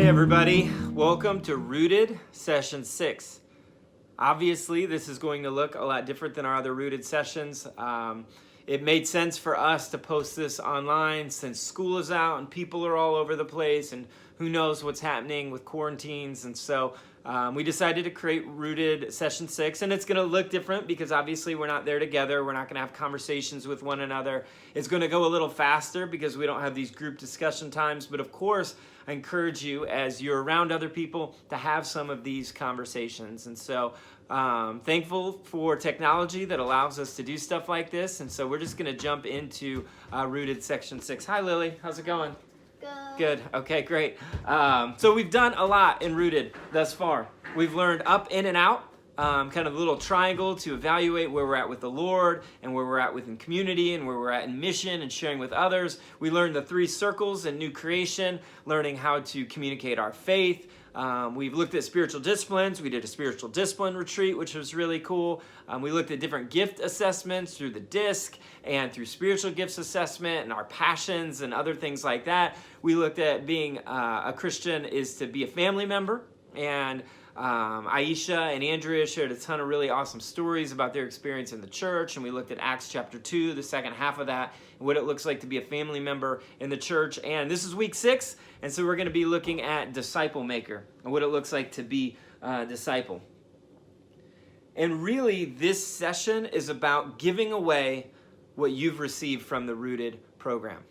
Hey everybody, welcome to Rooted Session 6. Obviously, this is going to look a lot different than our other Rooted sessions. It made sense for us to post this online since school is out and people are all over the place and who knows what's happening with quarantines. And so we decided to create Rooted Session 6, and it's going to look different because obviously we're not there together. We're not going to have conversations with one another. It's going to go a little faster because we don't have these group discussion times. But of course, I encourage you as you're around other people to have some of these conversations. And so thankful for technology that allows us to do stuff like this. And so we're just going to jump into Rooted Section 6. Hi, Lily. How's it going? Good. Okay, great. So we've done a lot in Rooted thus far. We've learned up, in, and out, kind of a little triangle to evaluate where we're at with the Lord and where we're at within community and where we're at in mission and sharing with others. We learned the 3 circles in new creation, learning how to communicate our faith. We've looked at spiritual disciplines. We did a spiritual discipline retreat, which was really cool. We looked at different gift assessments through the DISC and through spiritual gifts assessment and our passions and other things like that. We looked at being a Christian is to be a family member, and Aisha and Andrea shared a ton of really awesome stories about their experience in the church, and we looked at Acts chapter 2, the second half of that, and what it looks like to be a family member in the church. And this is week 6, and so we're going to be looking at Disciplemaker and what it looks like to be a disciple. And really, this session is about giving away what you've received from the Rooted program.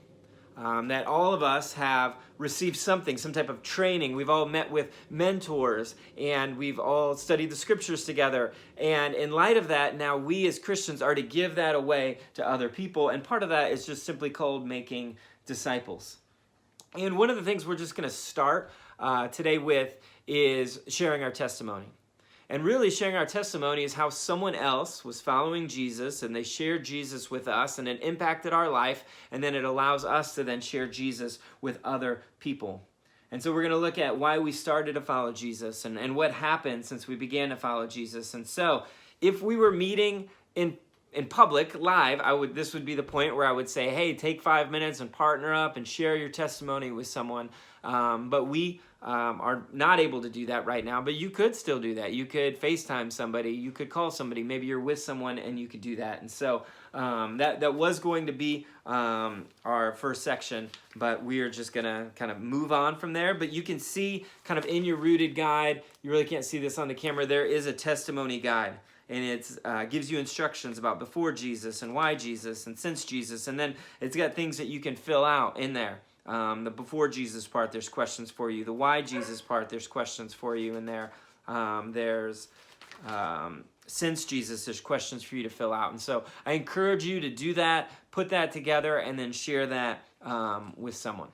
That all of us have received something, some type of training. We've all met with mentors, and we've all studied the scriptures together. And in light of that, now we as Christians are to give that away to other people. And part of that is just simply called making disciples. And one of the things we're just going to start today with is sharing our testimony. And really sharing our testimony is how someone else was following Jesus and they shared Jesus with us and it impacted our life, and then it allows us to then share Jesus with other people. And so we're going to look at why we started to follow Jesus and what happened since we began to follow Jesus. And so if we were meeting in public, live, this would be the point where I would say, hey, take 5 minutes and partner up and share your testimony with someone. But we are not able to do that right now, but you could still do that. You could FaceTime somebody, you could call somebody, maybe you're with someone and you could do that. And so that was going to be our first section, but we are just gonna kind of move on from there. But you can see kind of in your Rooted guide, you really can't see this on the camera, there is a testimony guide. And it gives you instructions about before Jesus and why Jesus and since Jesus. And then it's got things that you can fill out in there. The before Jesus part, there's questions for you. The why Jesus part, there's questions for you in there. There's since Jesus, there's questions for you to fill out. And so I encourage you to do that, put that together, and then share that with someone.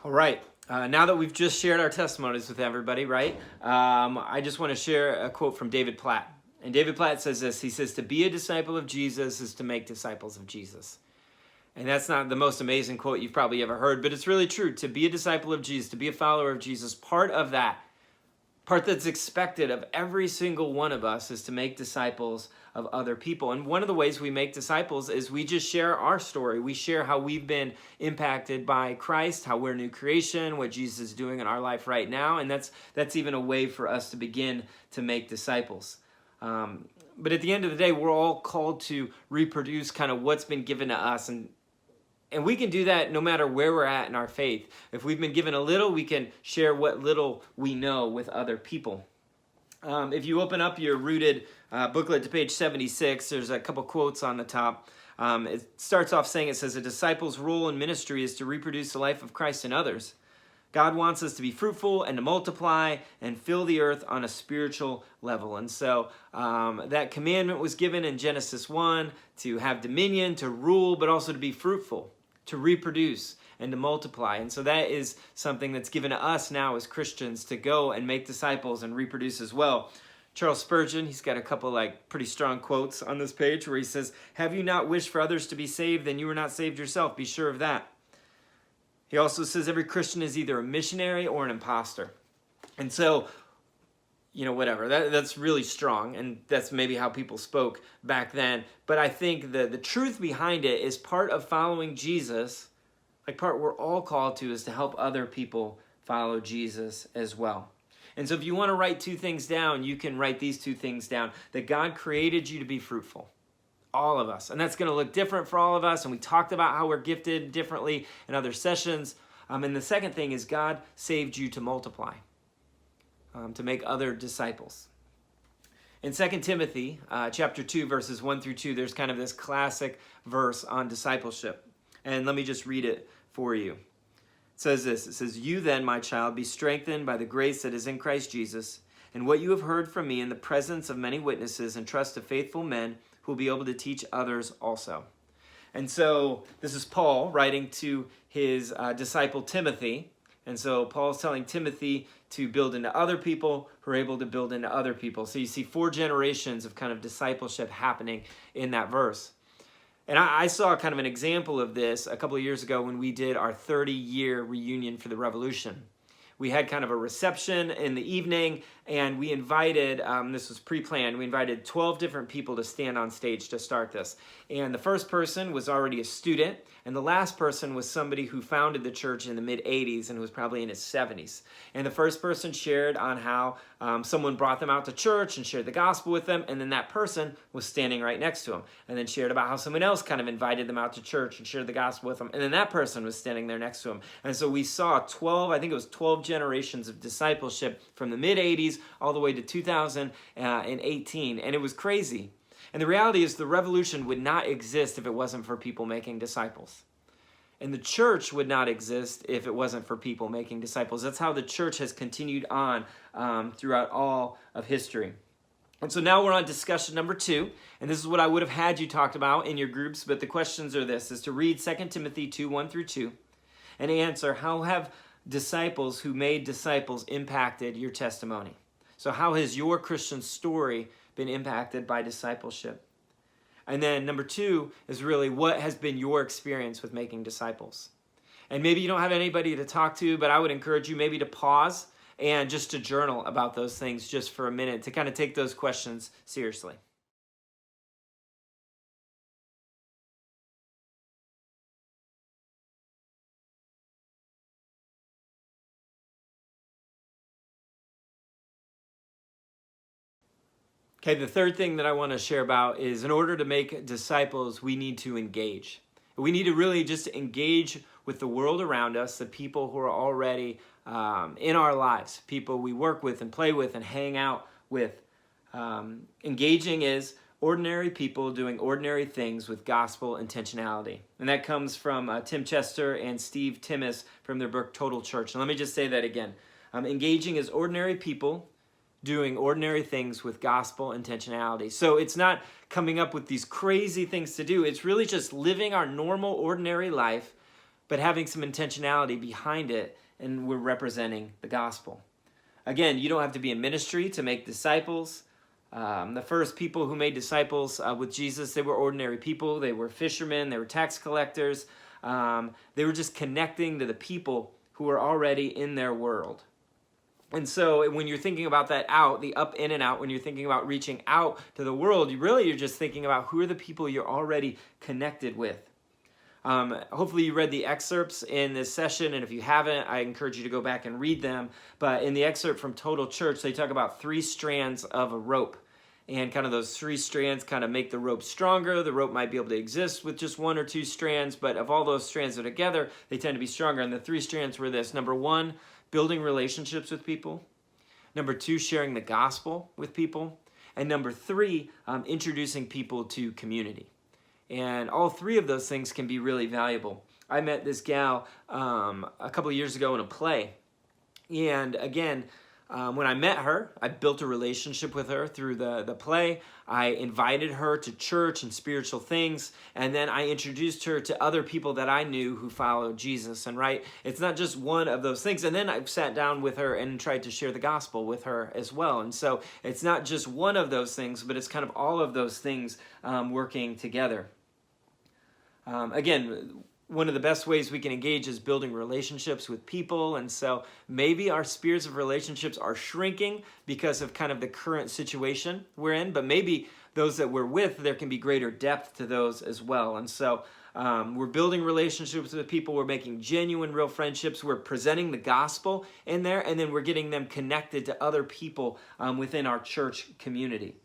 All right. Now that we've just shared our testimonies with everybody, right? I just want to share a quote from David Platt. And David Platt says this. He says, to be a disciple of Jesus is to make disciples of Jesus. And that's not the most amazing quote you've probably ever heard, but it's really true. To be a disciple of Jesus, to be a follower of Jesus, part of that, part that's expected of every single one of us is to make disciples of other people. And one of the ways we make disciples is we just share our story. We share how we've been impacted by Christ, how we're new creation, what Jesus is doing in our life right now. And that's even a way for us to begin to make disciples. But at the end of the day, we're all called to reproduce kind of what's been given to us. And we can do that no matter where we're at in our faith. If we've been given a little, we can share what little we know with other people. If you open up your Rooted booklet to page 76, there's a couple quotes on the top. It starts off saying, it says, a disciple's role in ministry is to reproduce the life of Christ in others. God wants us to be fruitful and to multiply and fill the earth on a spiritual level. And so that commandment was given in Genesis 1 to have dominion, to rule, but also to be fruitful, to reproduce and to multiply. And so that is something that's given to us now as Christians to go and make disciples and reproduce as well. Charles Spurgeon, he's got a couple pretty strong quotes on this page where he says, have you not wished for others to be saved, then you were not saved yourself. Be sure of that. He also says every Christian is either a missionary or an imposter. And so whatever. That's really strong, and that's maybe how people spoke back then. But I think the truth behind it is part of following Jesus, like part we're all called to, is to help other people follow Jesus as well. And so if you want to write two things down, you can write these two things down. That God created you to be fruitful. All of us. And that's going to look different for all of us. And we talked about how we're gifted differently in other sessions. And the second thing is God saved you to multiply, to make other disciples. In 2 Timothy chapter 2, verses 1 through 2, there's kind of this classic verse on discipleship. And let me just read it for you. It says this. It says, "You then, my child, be strengthened by the grace that is in Christ Jesus, and what you have heard from me in the presence of many witnesses, and trust to faithful men who will be able to teach others also." And so this is Paul writing to his disciple Timothy. And so Paul's telling Timothy to build into other people who are able to build into other people. So you see 4 generations of kind of discipleship happening in that verse. And I saw kind of an example of this a couple of years ago when we did our 30-year reunion for the Revolution. We had kind of a reception in the evening, and we invited, this was pre-planned, we invited 12 different people to stand on stage to start this. And the first person was already a student, and the last person was somebody who founded the church in the mid-'80s and was probably in his 70s. And the first person shared on how someone brought them out to church and shared the gospel with them, and then that person was standing right next to him, and then shared about how someone else kind of invited them out to church and shared the gospel with them, and then that person was standing there next to him. And so we saw 12 generations of discipleship from the mid-'80s all the way to 2018, and it was crazy. And the reality is the revolution would not exist if it wasn't for people making disciples. And the church would not exist if it wasn't for people making disciples. That's how the church has continued on throughout all of history. And so now we're on discussion number 2, and this is what I would have had you talked about in your groups, but the questions are this, is to read 2 Timothy 2, 1 through 2, and answer, how have disciples who made disciples impacted your testimony? So how has your Christian story been impacted by discipleship? And then number 2 is really, what has been your experience with making disciples? And maybe you don't have anybody to talk to, but I would encourage you maybe to pause and just to journal about those things just for a minute to kind of take those questions seriously. Okay, the third thing that I want to share about is, in order to make disciples, we need to engage. We need to really just engage with the world around us, the people who are already in our lives, people we work with and play with and hang out with. Engaging is ordinary people doing ordinary things with gospel intentionality. And that comes from Tim Chester and Steve Timmis from their book Total Church. And let me just say that again. Engaging is ordinary people doing ordinary things with gospel intentionality. So it's not coming up with these crazy things to do. It's really just living our normal, ordinary life, but having some intentionality behind it, and we're representing the gospel. Again, you don't have to be in ministry to make disciples. The first people who made disciples with Jesus, they were ordinary people. They were fishermen. They were tax collectors. They were just connecting to the people who were already in their world. And so when you're thinking about that out, the up, in, and out, when you're thinking about reaching out to the world, you're just thinking about who are the people you're already connected with. Hopefully you read the excerpts in this session, and if you haven't, I encourage you to go back and read them. But in the excerpt from Total Church, they talk about 3 strands of a rope. And kind of those 3 strands kind of make the rope stronger. The rope might be able to exist with just 1 or 2 strands, but if all those strands are together, they tend to be stronger. And the 3 strands were this. Number 1, building relationships with people. Number 2, sharing the gospel with people. And number 3, introducing people to community. And all 3 of those things can be really valuable. I met this gal a couple of years ago in a play. And again, when I met her, I built a relationship with her through the play. I invited her to church and spiritual things, and then I introduced her to other people that I knew who followed Jesus. And it's not just one of those things. And then I sat down with her and tried to share the gospel with her as well. And so it's not just one of those things, but it's kind of all of those things working together. Again, one of the best ways we can engage is building relationships with people. And so maybe our spheres of relationships are shrinking because of kind of the current situation we're in, but maybe those that we're with, there can be greater depth to those as well. And so we're building relationships with people. We're making genuine, real friendships. We're presenting the gospel in there, and then we're getting them connected to other people within our church community.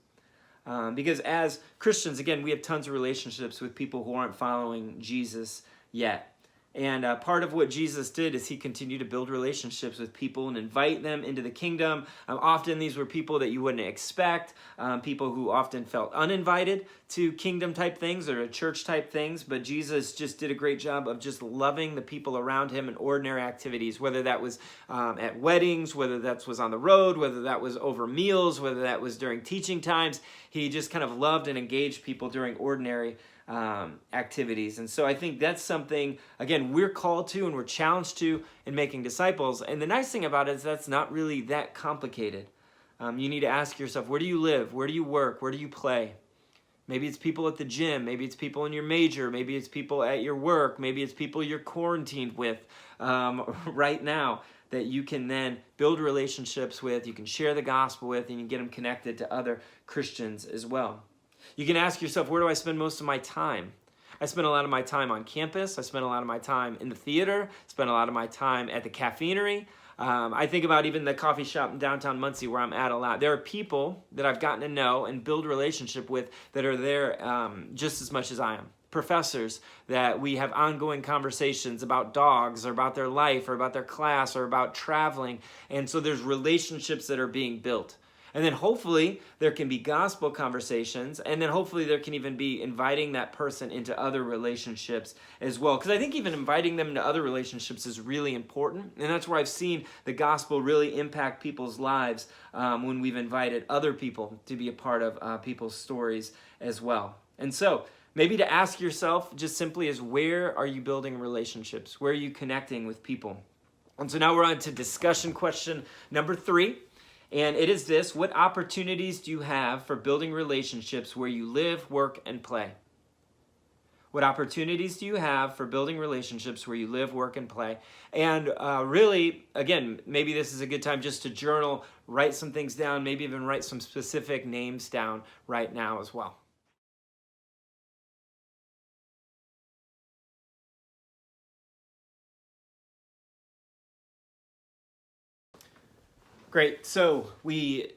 Because as Christians, again, we have tons of relationships with people who aren't following Jesus yet. And part of what Jesus did is he continued to build relationships with people and invite them into the kingdom. Often these were people that you wouldn't expect, people who often felt uninvited to kingdom type things or church type things. But Jesus just did a great job of just loving the people around him in ordinary activities, whether that was at weddings, whether that was on the road, whether that was over meals, whether that was during teaching times. He just kind of loved and engaged people during ordinary activities. And so I think that's something, again, we're called to and we're challenged to in making disciples. And the nice thing about it is that's not really that complicated. You need to ask yourself, where do you live? Where do you work? Where do you play? Maybe it's people at the gym. Maybe it's people in your major. Maybe it's people at your work. Maybe it's people you're quarantined with right now that you can then build relationships with, you can share the gospel with, and you get them connected to other Christians as well. You can ask yourself, where do I spend most of my time? I spend a lot of my time on campus. I spend a lot of my time in the theater. Spend a lot of my time at the caffeinery. I think about even the coffee shop in downtown Muncie where I'm at a lot. There are people that I've gotten to know and build relationship with that are there just as much as I am. Professors that we have ongoing conversations about dogs or about their life or about their class or about traveling. And so there's relationships that are being built. And then hopefully there can be gospel conversations, and then hopefully there can even be inviting that person into other relationships as well. Because I think even inviting them into other relationships is really important, and that's where I've seen the gospel really impact people's lives when we've invited other people to be a part of people's stories as well. And so maybe to ask yourself just simply is, where are you building relationships? Where are you connecting with people? And so now we're on to discussion question number 3. And it is this: what opportunities do you have for building relationships where you live, work, and play? What opportunities do you have for building relationships where you live, work, and play? And really, again, maybe this is a good time just to journal, write some things down, maybe even write some specific names down right now as well. Great. So we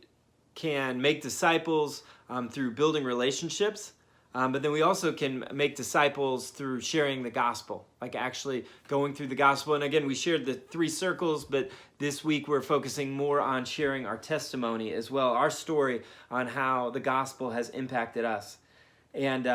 can make disciples through building relationships, but then we also can make disciples through sharing the gospel, like actually going through the gospel. And again, we shared the 3 circles, but this week we're focusing more on sharing our testimony as well, our story on how the gospel has impacted us. And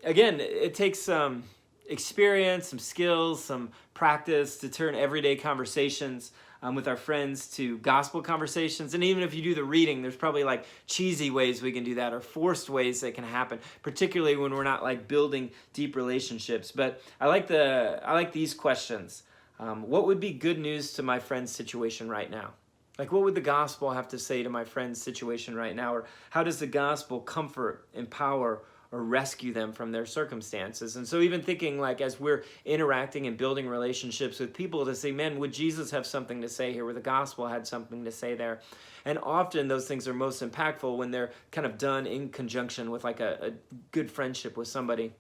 again, it takes some experience, some skills, some practice to turn everyday conversations with our friends to gospel conversations. And even if you do the reading, there's probably like cheesy ways we can do that or forced ways that can happen, particularly when we're not like building deep relationships. But I like these questions. What would be good news to my friend's situation right now? Like, what would the gospel have to say to my friend's situation right now? Or how does the gospel comfort, empower, or rescue them from their circumstances? And so even thinking like as we're interacting and building relationships with people to say, man, would Jesus have something to say here, where the gospel had something to say there? And often those things are most impactful when they're kind of done in conjunction with like a good friendship with somebody.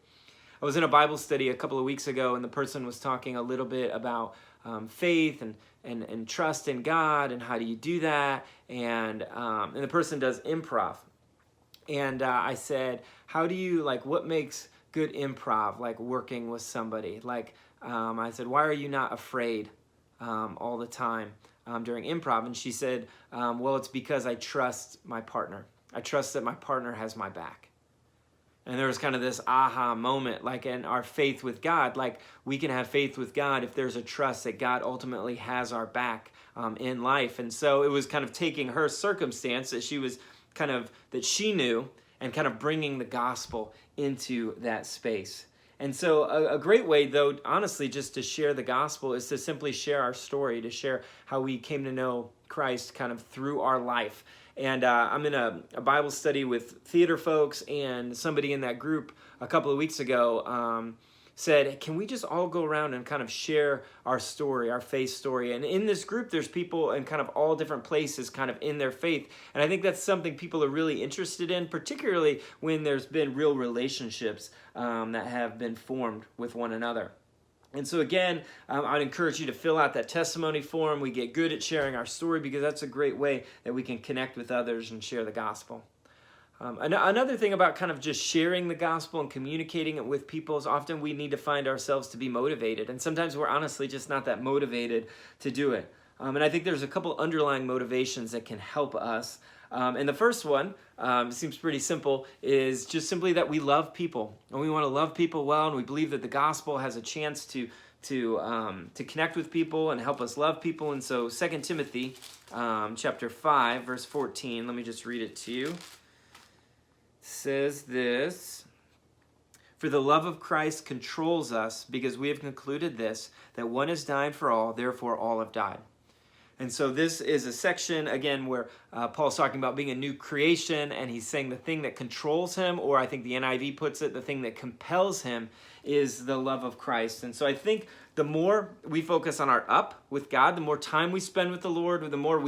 I was in a Bible study a couple of weeks ago, and the person was talking a little bit about faith and trust in God, and how do you do that? And the person does improv. And I said, how do you, like, what makes good improv, like working with somebody? Like, I said, why are you not afraid all the time during improv? And she said, well, it's because I trust my partner. I trust that my partner has my back. And there was kind of this aha moment, like in our faith with God, like we can have faith with God if there's a trust that God ultimately has our back in life. And so it was kind of taking her circumstance that she was kind of, that she knew, and kind of bringing the gospel into that space. And so a great way, though, honestly, just to share the gospel is to simply share our story, to share how we came to know Christ kind of through our life. And I'm in a Bible study with theater folks, and somebody in that group a couple of weeks ago said, can we just all go around and kind of share our story, our faith story? And in this group, there's people in kind of all different places kind of in their faith. And I think that's something people are really interested in, particularly when there's been real relationships that have been formed with one another. And so again, I'd encourage you to fill out that testimony form. We get good at sharing our story because that's a great way that we can connect with others and share the gospel. Another thing about kind of just sharing the gospel and communicating it with people is often we need to find ourselves to be motivated. And sometimes we're honestly just not that motivated to do it. And I think there's a couple underlying motivations that can help us. And the first one seems pretty simple, is just simply that we love people. And we want to love people well, and we believe that the gospel has a chance to connect with people and help us love people. And so 2 Timothy chapter 5, verse 14, let me just read it to you. Says this: "For the love of Christ controls us, because we have concluded this, that one has died for all, therefore all have died." And so this is a section, again, where Paul's talking about being a new creation, and he's saying the thing that controls him, or I think the NIV puts it, the thing that compels him, is the love of Christ. And so I think the more we focus on our up with God, the more time we spend with the Lord, or the more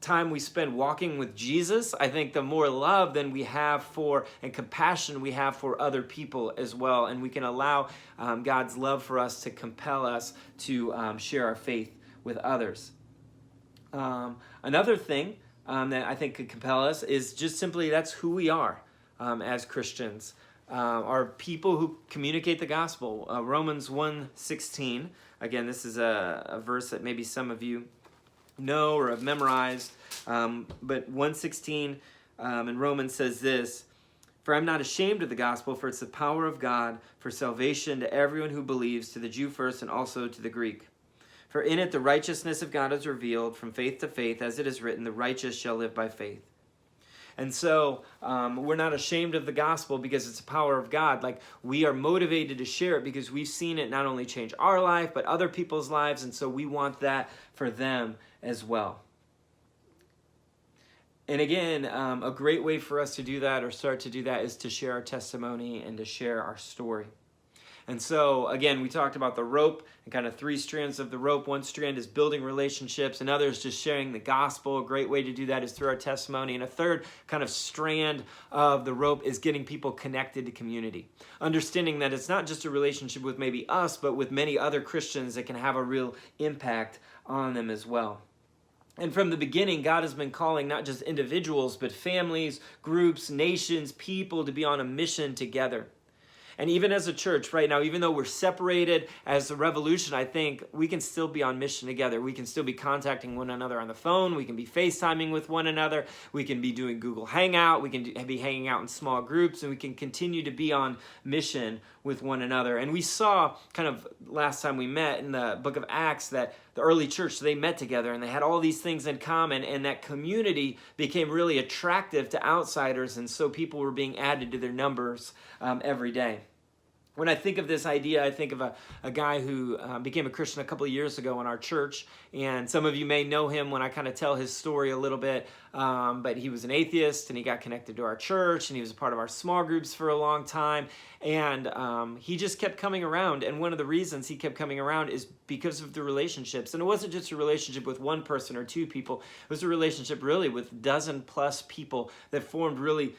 time we spend walking with Jesus, I think the more love then we have for and compassion we have for other people as well. And we can allow God's love for us to compel us to share our faith with others. Another thing that I think could compel us is just simply that's who we are as Christians. Are people who communicate the gospel. Romans 1:16. Again, this is a verse that maybe some of you know or have memorized, but 1:16 in Romans says this: "For I'm not ashamed of the gospel, for it's the power of God for salvation to everyone who believes, to the Jew first and also to the Greek. For in it the righteousness of God is revealed from faith to faith, as it is written, the righteous shall live by faith." And so we're not ashamed of the gospel because it's the power of God. Like, we are motivated to share it because we've seen it not only change our life, but other people's lives. And so we want that for them as well. And again, a great way for us to do that or start to do that is to share our testimony and to share our story. And so, again, we talked about the rope and kind of 3 strands of the rope. One strand is building relationships, another is just sharing the gospel. A great way to do that is through our testimony. And a third kind of strand of the rope is getting people connected to community. Understanding that it's not just a relationship with maybe us, but with many other Christians that can have a real impact on them as well. And from the beginning, God has been calling not just individuals, but families, groups, nations, people to be on a mission together. And even as a church right now, even though we're separated as the Revolution, I think we can still be on mission together. We can still be contacting one another on the phone. We can be FaceTiming with one another. We can be doing Google Hangout. We can be hanging out in small groups, and we can continue to be on mission with one another. And we saw kind of last time we met in the book of Acts that the early church, they met together and they had all these things in common, and that community became really attractive to outsiders, and so people were being added to their numbers every day. When I think of this idea, I think of a guy who became a Christian a couple of years ago in our church, and some of you may know him when I kind of tell his story a little bit, but he was an atheist, and he got connected to our church, and he was a part of our small groups for a long time, and he just kept coming around, and one of the reasons he kept coming around is because of the relationships. And it wasn't just a relationship with one person or 2 people, it was a relationship really with dozen plus people that formed really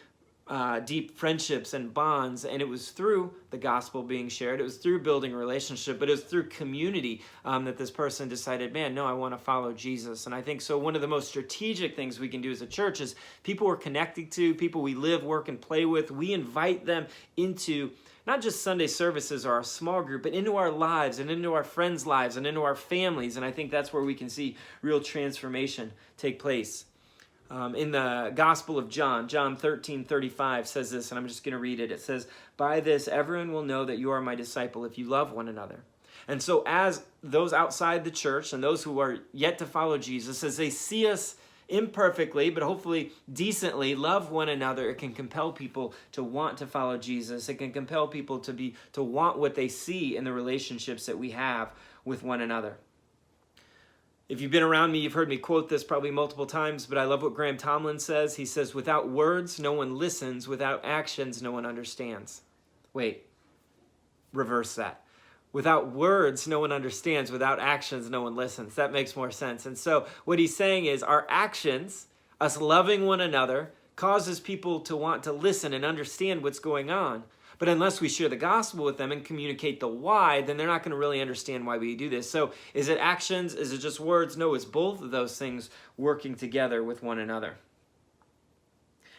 deep friendships and bonds. And it was through the gospel being shared, it was through building a relationship, but it was through community that this person decided, man, no, I want to follow Jesus. And I think so one of the most strategic things we can do as a church is people we're connected to, people we live, work, and play with, we invite them into not just Sunday services or our small group, but into our lives and into our friends' lives and into our families. And I think that's where we can see real transformation take place. In the Gospel of John 13:35 says this, and I'm just going to read it. It says, "By this everyone will know that you are my disciple if you love one another." And so as those outside the church and those who are yet to follow Jesus, as they see us imperfectly, but hopefully decently, love one another, it can compel people to want to follow Jesus. It can compel people to want what they see in the relationships that we have with one another. If you've been around me, you've heard me quote this probably multiple times, but I love what Graham Tomlin says. He says, "Without words, no one listens. Without actions, no one understands." Wait, reverse that. Without words, no one understands. Without actions, no one listens. That makes more sense. And so what he's saying is our actions, us loving one another, causes people to want to listen and understand what's going on. But unless we share the gospel with them and communicate the why, then they're not going to really understand why we do this. So is it actions? Is it just words? No, it's both of those things working together with one another.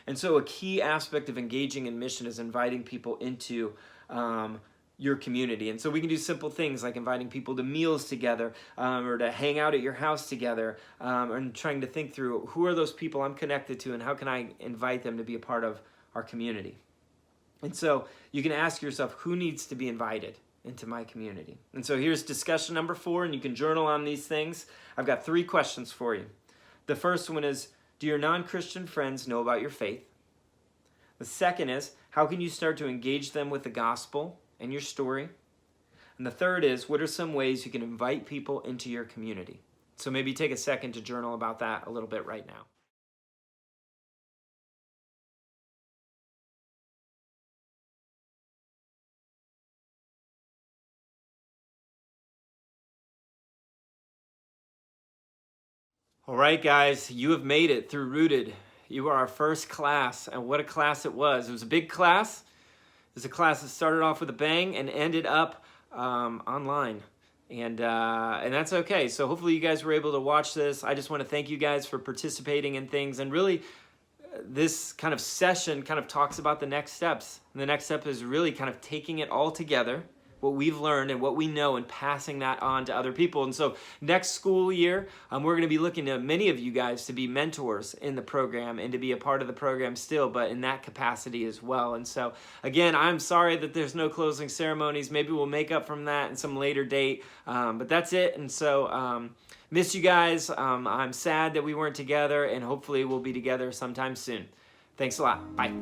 And so a key aspect of engaging in mission is inviting people into your community. And so we can do simple things like inviting people to meals together, or to hang out at your house together, and trying to think through who are those people I'm connected to and how can I invite them to be a part of our community. And so you can ask yourself, who needs to be invited into my community? And so here's discussion number 4, and you can journal on these things. I've got 3 questions for you. The first one is, do your non-Christian friends know about your faith? The second is, how can you start to engage them with the gospel and your story? And the third is, what are some ways you can invite people into your community? So maybe take a second to journal about that a little bit right now. All right, guys, you have made it through Rooted. You are our first class, and what a class it was. It was a big class. It was a class that started off with a bang and ended up online. And that's okay. So hopefully you guys were able to watch this. I just want to thank you guys for participating in things. And really, this kind of session kind of talks about the next steps. And the next step is really kind of taking it all together, what we've learned and what we know, and passing that on to other people. And so next school year, we're going to be looking to many of you guys to be mentors in the program and to be a part of the program still, but in that capacity as well. And so again, I'm sorry that there's no closing ceremonies. Maybe we'll make up from that in some later date, but that's it. And so miss you guys. I'm sad that we weren't together, and hopefully we'll be together sometime soon. Thanks a lot. Bye.